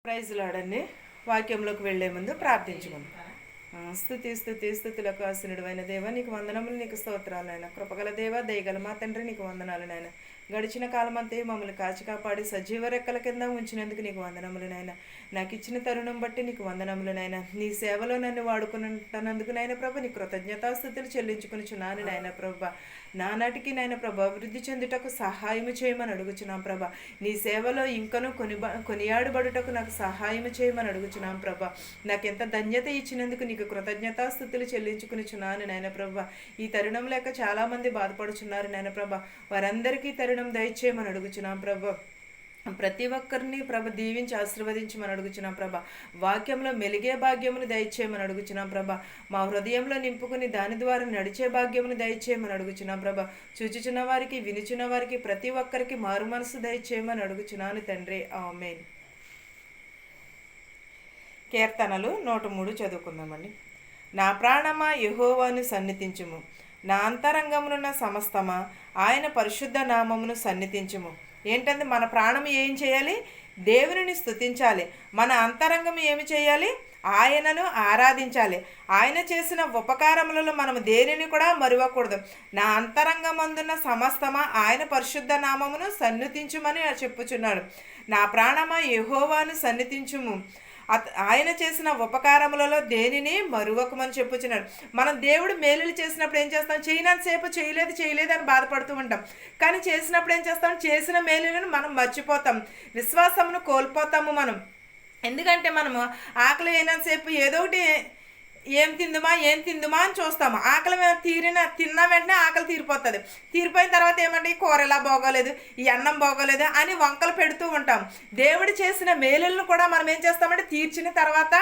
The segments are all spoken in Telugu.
ప్రైజ్ లాడండి. వాక్యంలోకి వెళ్లే ముందు ప్రార్థించుకుందాం. స్థుతులకు ఆసనుడు అయిన దేవ, నీకు వందనములు, నీకు స్తోత్రాలు నాయన. కృపగల దేవ, దయగల మా తండ్రి, నీకు వందనాలు నాయన. గడిచిన కాలమంతా మమ్మల్ని కాచి కాపాడి సజీవ రెక్కల కింద ఉంచినందుకు నీకు వందనములు నాయన. నాకు ఇచ్చిన తరుణం బట్టి నీకు వందనములు నాయన. నీ సేవలో నన్ను వాడుకున్నందుకు నాయన ప్రభ, నీ కృతజ్ఞతాస్థుతులు చెల్లించుకునిచున్నాను నాయన ప్రభ. నానాటికి నాయన ప్రభ అభివృద్ధి చెందుటకు సహాయం చేయమని అడుగుచున్నాం ప్రభ. నీ సేవలో ఇంకను కొనియాడుబడుటకు నాకు సహాయం చేయమని అడుగుచున్నాం ప్రభ. నాకెంత ధన్యత ఇచ్చినందుకు నీకు కృతజ్ఞతాస్థుతులు చెల్లించుకునిచున్నాను నాయన ప్రభ. ఈ తరుణం లేక చాలామంది బాధపడుచున్నారు నాయన ప్రభ. వారందరికీ తరుణం దయచేయమని అడుగుచున్నాం ప్రభ. ప్రతి ఒక్కరిని ప్రభ దీవించి ఆశీర్వదించమని అడుగుచున్నాం ప్రభ. వాక్యంలో మెలిగే భాగ్యమును దయచేయమని అడుగుచున్నాం ప్రభ. మా హృదయంలో నింపుకుని దాని ద్వారా నడిచే భాగ్యమును దయచేయమని అడుగుచున్నాం ప్రభ. చూచుచున్న వారికి, వినుచున్న వారికి, ప్రతి ఒక్కరికి మారు మనసు దయచేయమని అడుగుచున్నాను తండ్రి. ఆమేన్. కీర్తనలు 103 చదువుకుందామండి. నా ప్రాణమా యెహోవాను సన్నిధించుము, నా అంతరంగమునున్న సమస్తమా ఆయన పరిశుద్ధ నామమును సన్నిధించుము. ఏంటంటే మన ప్రాణం ఏం చేయాలి? దేవునిని స్తుతించాలి. మన అంతరంగం ఏమి చేయాలి? ఆయనను ఆరాధించాలి. ఆయన చేసిన ఉపకారములలో మనం దేనిని కూడా మరువకూడదు. నా అంతరంగమందున్న సమస్తమా ఆయన పరిశుద్ధ నామమును సన్నిధించుమని చెప్పుచున్నాడు. నా ప్రాణమా యెహోవాను సన్నిధించుము, ఆయన చేసిన ఉపకారములలో దేనిని మరువకమని చెప్పుచున్నాడు. మనం దేవుడు మేలులు చేసినప్పుడు ఏం చేస్తాం? చేయనంతసేపు చేయలేదు అని బాధపడుతూ ఉంటాం. కానీ చేసినప్పుడు ఏం చేస్తాం? చేసిన మేలులను మనం మర్చిపోతాం, విశ్వాసమును కోల్పోతాము మనం. ఎందుకంటే మనము ఆకలి అయినంతసేపు ఏదో ఒకటి ఏం తిందుమా అని చూస్తాము. ఆకలి తిన్న వెంటనే ఆకలి తీరిపోతుంది. తీరిపోయిన తర్వాత ఏమంటే ఈ కూర ఎలా బాగోలేదు, ఈ అన్నం బాగోలేదు అని వంకలు పెడుతూ ఉంటాం. దేవుడు చేసిన మేలులను కూడా మనం ఏం చేస్తామంటే తీర్చిన తర్వాత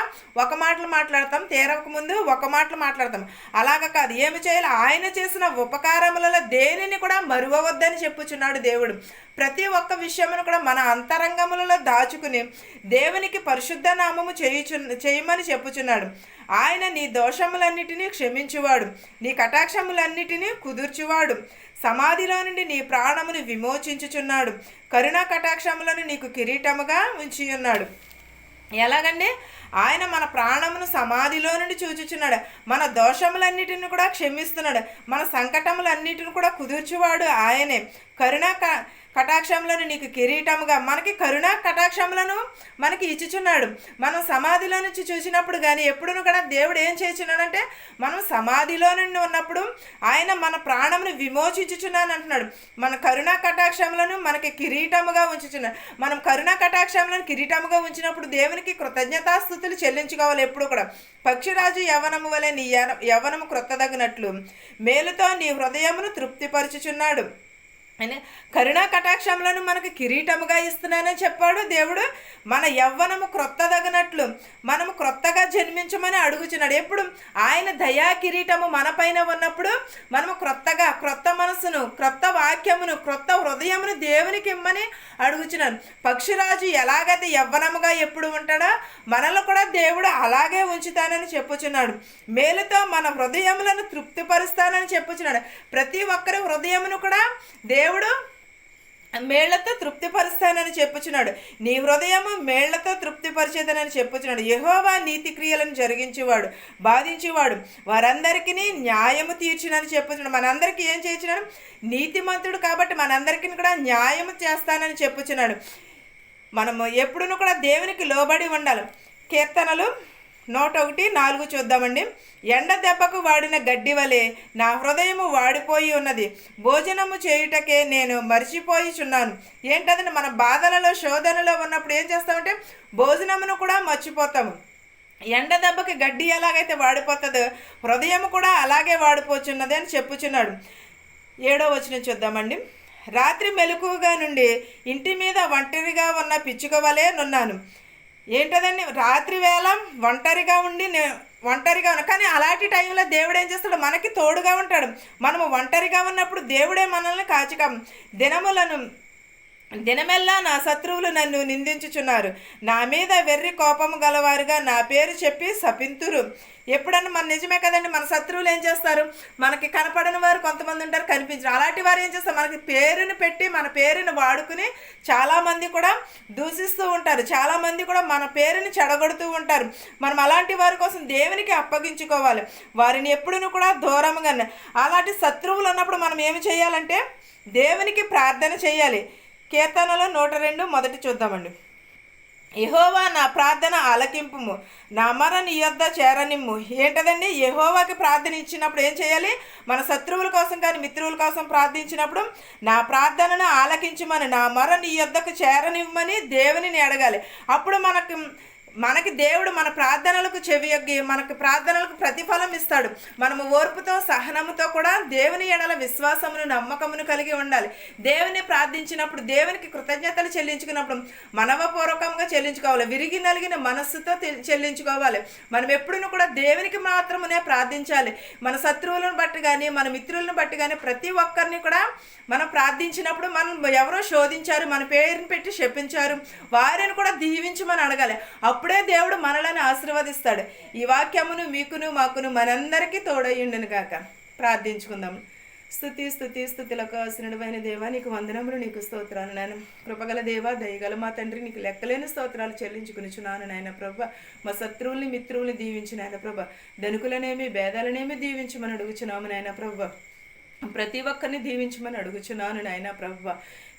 ఒక మాటలు మాట్లాడతాం, తీరక ముందు ఒక మాటలు మాట్లాడతాం. అలాగ కాదు. ఏమి చేయాలి? ఆయన చేసిన ఉపకారములలో దేనిని కూడా మరువవద్దని చెప్పుచున్నాడు దేవుడు. ప్రతి ఒక్క విషయమును కూడా మన అంతరంగములలో దాచుకుని దేవునికి పరిశుద్ధ నామము చేయమని చెప్పుచున్నాడు. ఆయన నీ దోషములన్నిటినీ క్షమించువాడు, నీ కటాక్షములన్నిటినీ కుదుర్చువాడు. సమాధిలో నుండి నీ ప్రాణమును విమోచించుచున్నాడు, కరుణా కటాక్షములను నీకు కిరీటముగా ఉంచి ఉన్నాడు. ఎలాగండి? ఆయన మన ప్రాణమును సమాధిలో నుండి చూచుచున్నాడు, మన దోషములన్నిటిని కూడా క్షమిస్తున్నాడు, మన సంకటములన్నిటిని కూడా కుదుర్చువాడు ఆయనే. కటాక్షములను నీకు కిరీటముగా, మనకి కరుణా కటాక్షములను మనకి ఇచ్చుచున్నాడు. మనం సమాధిలో నుంచి చూసినప్పుడు కానీ ఎప్పుడును కూడా దేవుడు ఏం చేస్తున్నాడంటే, మనం సమాధిలో నుండి ఉన్నప్పుడు ఆయన మన ప్రాణమును విమోచించుచున్నాను అంటున్నాడు. మన కరుణా కటాక్షములను మనకి కిరీటముగా ఉంచుచున్నాడు. మనం కరుణా కటాక్షములను కిరీటముగా ఉంచినప్పుడు దేవునికి కృతజ్ఞతాస్తుతులు చెల్లించుకోవాలి ఎప్పుడు కూడా. పక్షిరాజు యవ్వనము వలె నీ యవ్వనము క్రొత్తదగినట్లు మేలుతో నీ హృదయమును తృప్తిపరచుచున్నాడు అని కరుణా కటాక్షములను మనకు కిరీటముగా ఇస్తున్నానని చెప్పాడు దేవుడు. మన యవ్వనము క్రొత్తదగినట్లు మనము క్రొత్తగా జన్మించమని అడుగుచున్నాడు. ఎప్పుడు? ఆయన దయా కిరీటము మన పైన ఉన్నప్పుడు మనము క్రొత్త మనసును, క్రొత్త వాక్యమును, క్రొత్త హృదయమును దేవునికి ఇమ్మని అడుగుచున్నాడు. పక్షిరాజు ఎలాగైతే యవ్వనముగా ఎప్పుడు ఉంటాడో మనలో కూడా దేవుడు అలాగే ఉంచుతానని చెప్పుచున్నాడు. మేలుతో మన హృదయములను తృప్తిపరుస్తానని చెప్పుచున్నాడు. ప్రతి ఒక్కరి హృదయమును కూడా దేవుడు మేళ్లతో తృప్తిపరుస్తానని చెప్పుచున్నాడు. నీ హృదయము మేళ్లతో తృప్తిపరిచేదనని చెప్పుచున్నాడు. యెహోవా నీతి క్రియలను జరిగించేవాడు, బాధించేవాడు, వారందరికీ న్యాయము తీర్చునని చెప్పుచున్నాడు. మనందరికీ ఏం చేయించున్నాడు? నీతిమంతుడు కాబట్టి మనందరికీ కూడా న్యాయము చేస్తానని చెప్పుచున్నాడు. మనము ఎప్పుడునూ కూడా దేవునికి లోబడి ఉండాలి. కీర్తనలు 101:4 చూద్దామండి. ఎండ దెబ్బకు వాడిన గడ్డి వలె నా హృదయము వాడిపోయి ఉన్నది, భోజనము చేయుటకే నేను మర్చిపోయిచున్నాను. ఏంటంటే మన బాధలలో, శోధనలో ఉన్నప్పుడు ఏం చేస్తామంటే భోజనమును కూడా మర్చిపోతాము. ఎండ దెబ్బకి గడ్డి ఎలాగైతే వాడిపోతుందో హృదయం కూడా అలాగే వాడిపోచున్నది అని చెప్పుచున్నాడు. 7వ వచనం చూద్దామండి. రాత్రి మెలకువగా నుండి ఇంటి మీద ఒంటరిగా ఉన్న పిచ్చుక వలె నున్నాను. ఏంటదండి? రాత్రి వేళ ఒంటరిగా కానీ అలాంటి టైంలో దేవుడు ఏం చేస్తాడు? మనకి తోడుగా ఉంటాడు. మనము ఒంటరిగా ఉన్నప్పుడు దేవుడే మనల్ని దినములను దినమెల్లా నా శత్రువులు నన్ను నిందించుచున్నారు, నా మీద వెర్రి కోపము గలవారుగా నా పేరు చెప్పి శపింతురు. ఎప్పుడన్నా మన నిజమే కదండి, మన శత్రువులు ఏం చేస్తారు, మనకి కనపడని వారు కొంతమంది ఉంటారు, కనిపించరు. అలాంటి వారు ఏం చేస్తారు, మనకి పేరుని పెట్టి మన పేరుని వాడుకుని చాలామంది కూడా దూషిస్తూ ఉంటారు, చాలామంది కూడా మన పేరుని చెడగొడుతూ ఉంటారు. మనం అలాంటి వారి కోసం దేవునికి అప్పగించుకోవాలి, వారిని ఎప్పుడూ కూడా దూరంగా. అలాంటి శత్రువులు ఉన్నప్పుడు మనం ఏమి చేయాలంటే దేవునికి ప్రార్థన చేయాలి. కీర్తనలో 102 మొదటి చూద్దామండి. యెహోవా నా ప్రార్థన ఆలకింపుము, నా మొర నీ యొద్ద చేరనిమ్ము. ఏంటదండి, యెహోవాకి ప్రార్థన ఇచ్చినప్పుడు ఏం చేయాలి, మన శత్రువుల కోసం కానీ మిత్రుల కోసం ప్రార్థించినప్పుడు నా ప్రార్థనను ఆలకించమని, నా మొర నీ యొద్దకు చేరనివ్వమని దేవునిని అడగాలి. అప్పుడు మనకి దేవుడు మన ప్రార్థనలకు చెవియొగ్గి మనకు ప్రార్థనలకు ప్రతిఫలం ఇస్తాడు. మనము ఓర్పుతో సహనముతో కూడా దేవుని ఎడల విశ్వాసమును నమ్మకమును కలిగి ఉండాలి. దేవుని ప్రార్థించినప్పుడు దేవునికి కృతజ్ఞతలు చెల్లించుకున్నప్పుడు మనవపూర్వకంగా చెల్లించుకోవాలి, విరిగి నలిగిన మనస్సుతో చెల్లించుకోవాలి. మనం ఎప్పుడూ కూడా దేవునికి మాత్రమే ప్రార్థించాలి. మన శత్రువులను బట్టి కానీ మన మిత్రులను బట్టి కానీ ప్రతి ఒక్కరిని కూడా మనం ప్రార్థించినప్పుడు మనం ఎవరో శోధించారు, మన పేరుని పెట్టి శపించారు, వారిని కూడా దీవించమని అడగాలి. అప్పుడే దేవుడు మనలను ఆశీర్వదిస్తాడు. ఈ వాక్యమును మీకును మాకును మనందరికీ తోడయ్యుండును గాక. ప్రార్థించుకుందాం. స్తుతి స్తుతి స్తుతులకు ఆసనుడైన దేవా, నీకు వందనములు, నీకు స్తోత్రాలు నాయన. కృపగల దేవా, దయగల మా తండ్రి, నీకు లెక్కలేని స్తోత్రాలు చెల్లించుకునిచున్నాను నాయన ప్రభ. మా శత్రువుల్ని మిత్రువుల్ని దీవించు నాయన ప్రభ. ధనుకులనేమి భేదాలనేమి దీవించమని అడుగుచున్నాము నాయన ప్రభ. ప్రతి ఒక్కరిని దీవించమని అడుగుచున్నాను నాయన ప్రభ.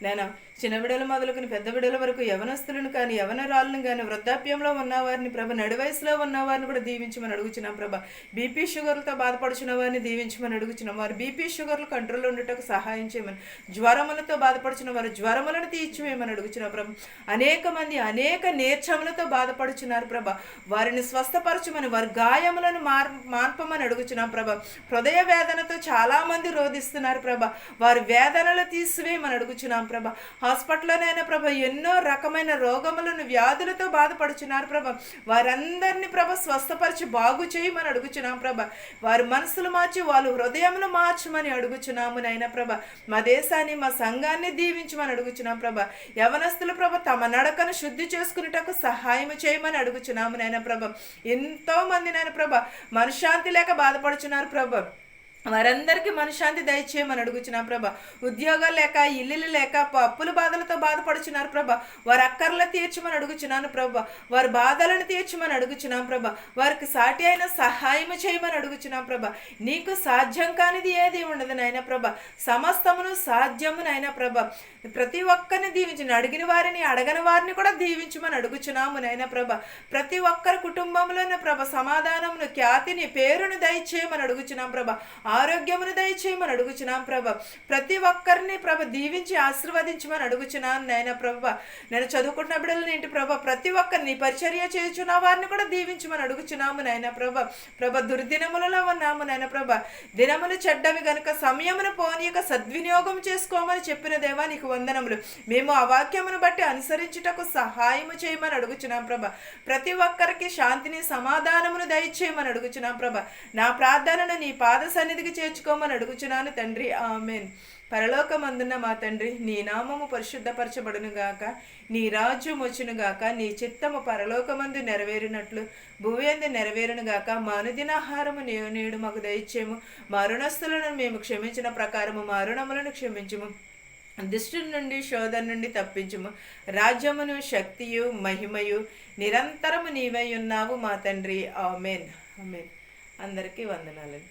నేను చిన్న బిడ్డలు మొదలుకొని పెద్ద బిడ్డల వరకు యవనస్తులను కానీ యవనరాళ్ళను కానీ వృద్ధాప్యంలో ఉన్నవారిని ప్రభ, నడి వయసులో ఉన్నవారిని కూడా దీవించమని అడుగుచున్నాం ప్రభ. బీపీ షుగర్లతో బాధపడుచున్న వారిని దీవించమని అడుగుచున్నాం. వారు బీపీ షుగర్లు కంట్రోల్లో ఉండేటకు సహాయం చేయమని, జ్వరములతో బాధపడుచున్న వారు జ్వరములను తీర్చివేయమని అడుగుచున్నాం ప్రభ. అనేక మంది అనేక నేర్చములతో బాధపడుచున్నారు ప్రభ, వారిని స్వస్థపరచమని, వారి గాయములను మార్పమని అడుగుచున్నాం ప్రభ. హృదయ వేదనతో చాలామంది రోధిస్తున్నారు ప్రభ, వారి వేదనలు తీసివేయమని అడుగుచున్నాం ప్రభ. హాస్పిటల్లోనైనా ప్రభ ఎన్నో రకమైన రోగములను వ్యాధులతో బాధపడుచున్నారు ప్రభ, వారందరినీ ప్రభ స్వస్థపరిచి బాగు చేయమని అడుగుచున్నాం ప్రభ. వారి మనసులు మార్చి వాళ్ళు హృదయములు మార్చమని అడుగుచున్నాము నాయన ప్రభ. మా దేశాన్ని మా సంఘాన్ని దీవించమని అడుగుచున్నాం ప్రభ. యవనస్తులు ప్రభ తమ నడకను శుద్ధి చేసుకునేటకు సహాయం చేయమని అడుగుచున్నాము నాయన ప్రభ. ఎంతో మంది నాయన ప్రభ మనశ్శాంతి లేక బాధపడుచున్నారు ప్రభ, వారందరికీ మనశ్శాంతి దయచేయమని అడుగుచున్నాం ప్రభ. ఉద్యోగాలు లేక ఇల్లులు లేక అప్పుల బాధలతో బాధపడుచున్నారు ప్రభ, వారి అక్కర్లు తీర్చమని అడుగుచున్నాను ప్రభ. వారి బాధలను తీర్చమని అడుగుచున్నాం ప్రభ. వారికి సాటి అయిన సహాయం చేయమని అడుగుచున్నాం ప్రభ. నీకు సాధ్యం కానిది ఏది ఉండదు నాయన ప్రభ, సమస్తమును సాధ్యము నాయన ప్రభ. ప్రతి ఒక్కరిని దీవించి, అడిగిన వారిని అడగని వారిని కూడా దీవించమని అడుగుచున్నాము నాయన ప్రభ. ప్రతి ఒక్కరి కుటుంబంలోనే ప్రభ సమాధానమును, ఖ్యాతిని, పేరును దయచేయమని అడుగుచున్నాం ప్రభ. ఆరోగ్యమును దయచేయమని అడుగుచున్నాం ప్రభ. ప్రతి ఒక్కరిని ప్రభ దీవించి ఆశీర్వదించమని అడుగుచున్నాను నాయన ప్రభ. నేను చదువుకుంటున్న బిడ్డలని ఏంటి ప్రభ, ప్రతి ఒక్కరిని పరిచర్య చేయుచున్న వారిని కూడా దీవించమని అడుగుచున్నాము నాయన ప్రభ. ప్రభ దుర్దినములలో ఉన్నాము నాయన ప్రభ, దినములు చెడ్డవి గనుక సమయమును పోనీయక సద్వినియోగం చేసుకోమని చెప్పిన దేవా, నీకు వందనములు. మేము ఆ వాక్యమును బట్టి అనుసరించుటకు సహాయము చేయమని అడుగుచున్నాం ప్రభ. ప్రతి ఒక్కరికి శాంతిని సమాధానమును దయచేయమని అడుగుచున్నాం ప్రభ. నా ప్రార్థనను నీ పాద సన్నిధికి చేర్చుకోమని అడుగుచున్నాను తండ్రి, ఆమేన్. పరలోకమందున్న మా తండ్రి, నీ నామము పరిశుద్ధపరచబడును గాక, నీ రాజ్యం వచ్చును గాక, నీ చిత్తము పరలోకమందు నెరవేరినట్లు భూయందు నెరవేరును గాక. మా అనుదినాహారము నేడు మాకు దయచేయము, మా రుణస్థులను మేము క్షమించిన ప్రకారము మా రుణములను క్షమించుము, దుష్టు నుండి శోధన నుండి తప్పించుము. రాజ్యమును శక్తియు మహిమయు నిరంతరము నీవై ఉన్నావు మా తండ్రి, ఆమేన్. ఆమేన్. అందరికీ వందనాలండి.